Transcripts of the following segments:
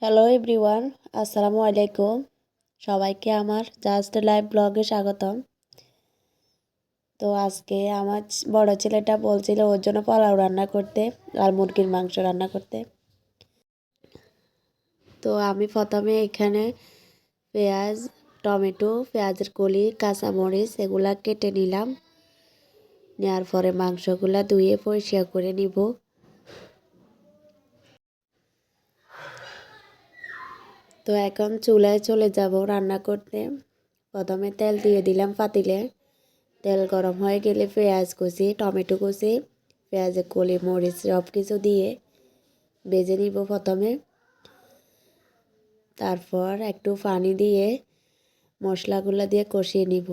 Hello everyone, আসসালামু আলাইকুম। সবাইকে আমার জাস্ট লাইভ ব্লগে স্বাগতম। তো আজকে আমার বড় ছেলেটা বলছিল ওর জন্য পোলাও রান্না করতে আর মুরগির মাংস রান্না করতে। তো আমি প্রথমে এখানে পেঁয়াজ, টমেটো, পেঁয়াজের কলি, কাঁচামরিচ এগুলা কেটে নিলাম। নেওয়ার পরে মাংসগুলা ধুয়ে পরিষ্কার করে নিব। তো এখন চুলায় চলে যাব রান্না করতে। প্রথমে তেল দিয়ে দিলাম পাতিলে। তেল গরম হয়ে গেলে পেঁয়াজ কুচি, টমেটো কুচি, পেঁয়াজের কলি, মরিচ সব কিছু দিয়ে ভেজে নিব প্রথমে। তারপর একটু পানি দিয়ে মশলাগুলো দিয়ে কষিয়ে নিব।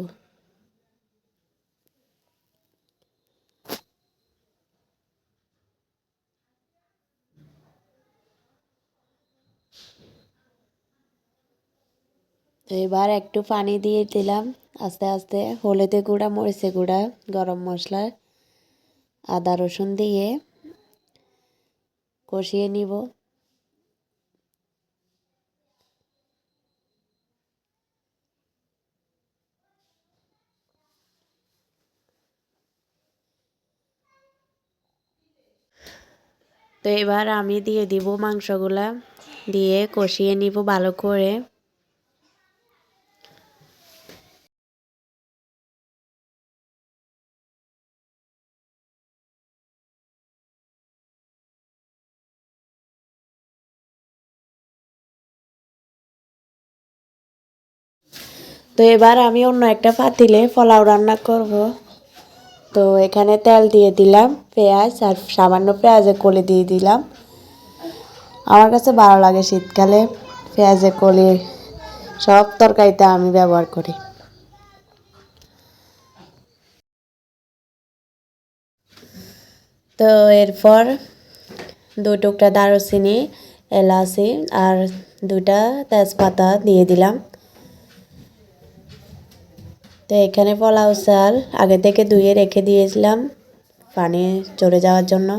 তো এবার একটু পানি দিয়ে দিলাম। আস্তে আস্তে হলুদের গুঁড়া, মরিচের গুঁড়া, গরম মশলা, আদা রসুন দিয়ে কষিয়ে নিব। তো এবার আমি দিয়ে দিব মাংসগুলা, দিয়ে কষিয়ে নিব ভালো করে। তো এবার আমি অন্য একটা পাতিলে পোলাও রান্না করব। তো এখানে তেল দিয়ে দিলাম, পেঁয়াজ আর সামান্য পেঁয়াজের কলি দিয়ে দিলাম। আমার কাছে ভালো লাগে শীতকালে পেঁয়াজের কলি সব তরকারিতে আমি ব্যবহার করি। তো এরপর 2 টুকরা দারুচিনি, এলাচি আর 2টা তেজপাতা দিয়ে দিলাম। তো এখানে পোলাও চাল আগে থেকে ধুয়ে রেখে দিয়েছিলাম পানি চড়ে যাওয়ার জন্য।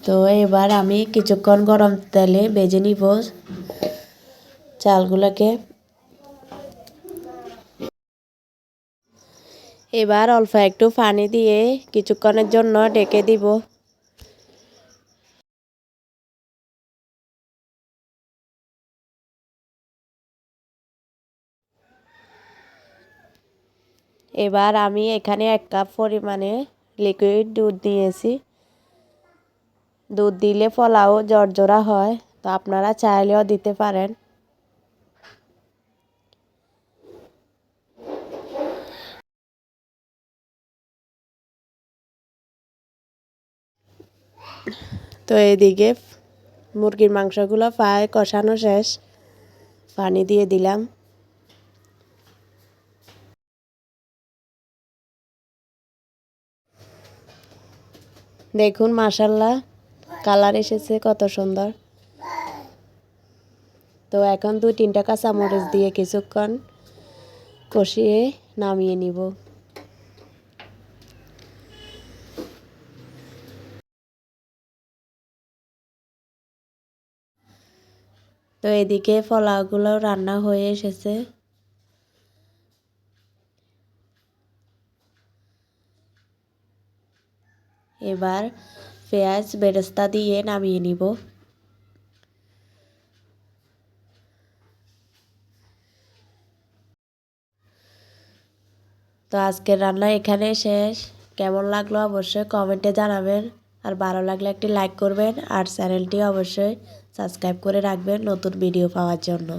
তো এবার আমি কিছুক্ষণ গরম তেলে ভেজে নিব চালগুলোকে। এবার অল্প একটু পানি দিয়ে কিছুক্ষণের জন্য ঢেকে দিব। এবার আমি এখানে 1 কাপ পরিমাণে লিকুইড দুধ নিয়েছি। দুধ দিলে পোলাও ঝরঝরা হয়, তো আপনারা চাইলেও দিতে পারেন। তো এদিকে মুরগির মাংসগুলো প্রায় কষানো শেষ, পানি দিয়ে দিলাম। দেখুন মাশাআল্লাহ কালার এসেছে কত সুন্দর। তো এখন 2-3টা কাঁচামরিচ দিয়ে কিছুক্ষণ কষিয়ে নামিয়ে নিব। তো এদিকে পোলাওগুলো রান্না হয়ে এসেছে। এবার পেঁয়াজ বেরেস্তা দিয়ে নামিয়ে নিব। তো আজকের রান্না এখানে শেষ। কেমন লাগলো অবশ্যই কমেন্টে জানাবেন। আর ভালো লাগলে একটি লাইক করবেন আর চ্যানেলটি অবশ্যই সাবস্ক্রাইব করে রাখবেন নতুন ভিডিও পাওয়ার জন্য।